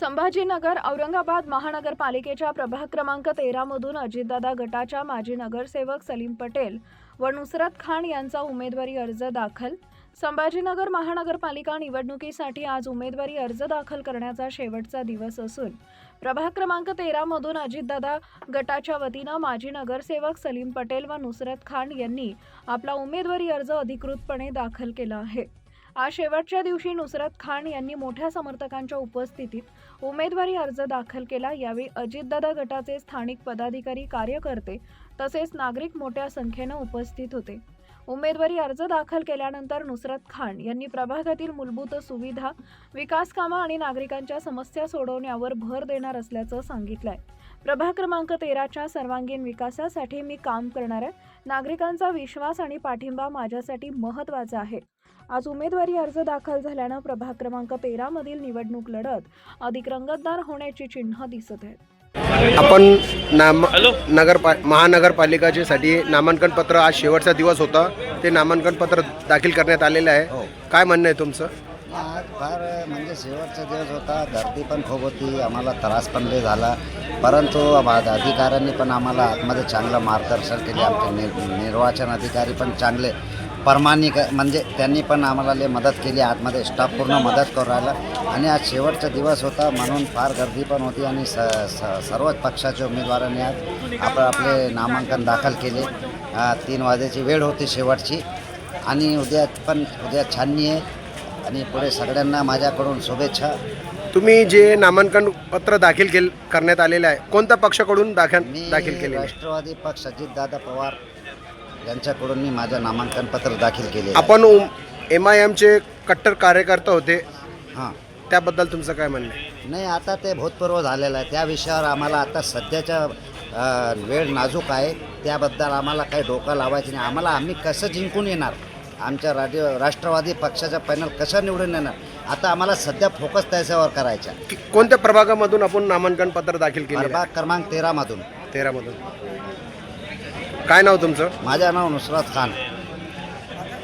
संभाजीनगर औरंगाबाद महानगरपालिकेच्या प्रभाग क्रमांक 13 मधून अजितदादा गटाच्या माजी नगरसेवक सलीम पटेल व नुसरत खान यांचा उमेदवारी अर्ज दाखल। संभाजीनगर महानगरपालिका निवडणुकीसाठी आज उमेदवारी अर्ज दाखल करण्याचा शेवटचा दिवस असून प्रभाग क्रमांक 13 मधून अजितदादा गटाच्या वतीने माजी नगरसेवक सलीम पटेल व नुसरत खान यांनी आपला उमेदवारी अर्ज अधिकृतपणे दाखल केला आहे। आज शेवटच्या दिवशी नुसरत खान यांनी मोठ्या समर्थकांच्या उपस्थितीत उमेदवारी अर्ज दाखल केला। यावेळी अजितदादा गटाचे स्थानिक पदाधिकारी, कार्यकर्ते तसेच नागरिक मोठ्या संख्येने उपस्थित होते। उमेदवारी अर्ज दाखल केल्यानंतर नुसरत खान यांनी प्रभागातील मूलभूत सुविधा, विकास कामे आणि नागरिकांच्या समस्या सोडवण्यावर भर देणार असल्याचं सांगितलंय। प्रभाग क्रमांक 13च्या सर्वांगीण विकासासाठी मी काम करणार आहे। नागरिकांचा विश्वास आणि पाठिंबा माझ्यासाठी महत्त्वाचा आहे। आज उमेदवारी अर्ज दाखल झाल्याने प्रभाग क्रमांक 13 मधील निवडणूक लढत अधिक रंगतदार होण्याची चिन्ह दिसत आहेत। आपण महानगरपालिकेसाठी नामांकन पत्र आज शेवटचा दिवस होता, ते नामांकन पत्र दाखल करण्यात आलेले आहे। काय म्हणणं आहे तुमचं? आज फार म्हणजे शेवटचा दिवस होता, गर्दी पण खूप होती, आम्हाला त्रास पण लय झाला, परंतु अधिकाऱ्यांनी पण आम्हाला आतमध्ये चांगलं मार्गदर्शन केले। आमचे निर्वाचन अधिकारी पण चांगले प्रामाणिक, म्हणजे त्यांनी पण आम्हाला लय मदत केली, आतमध्ये स्टाफ पूर्ण मदत करू राहिला। आणि आज शेवटचा दिवस होता म्हणून फार गर्दी पण होती आणि सर्वच पक्षाच्या उमेदवारांनी आज आपले नामांकन दाखल केले। 3 वाजेची वेळ होती शेवटची आणि उद्या छाननी आहे आणि पुढे सगळ्यांना माझ्याकडून शुभेच्छा। तुम्ही जे नामांकन पत्र दाखल करण्यात आलेले आहे, कोणत्या पक्षाकडून दाखल केले? राष्ट्रवादी पक्ष अजितदादा पवार यांच्याकडून मी माझं नामांकन पत्र दाखल केले। आपण MIMचे कट्टर कार्यकर्ता होते, हां, त्याबद्दल त्याबद्दल तुमचं काय म्हणणं आहे? नाही, आता ते भूतपूर्व झालेलं आहे, त्या विषयावर आम्हाला आता सध्याच्या वेळ नाजूक आहे, त्याबद्दल आम्हाला काही डोकं लावायचं नाही। आम्ही कसं जिंकून येणार, आमच्या राष्ट्रवादी पक्षाचा पॅनल कसं निवडून येणार, आता आम्हाला सध्या फोकस त्याच्यावर करायचा। कोणत्या प्रभागामधून आपण नामांकन पत्र दाखल केले? प्रभाग क्रमांक 13 मधून। 13 मधून। काय नाव तुमचं? माझं नाव नुसरत खान।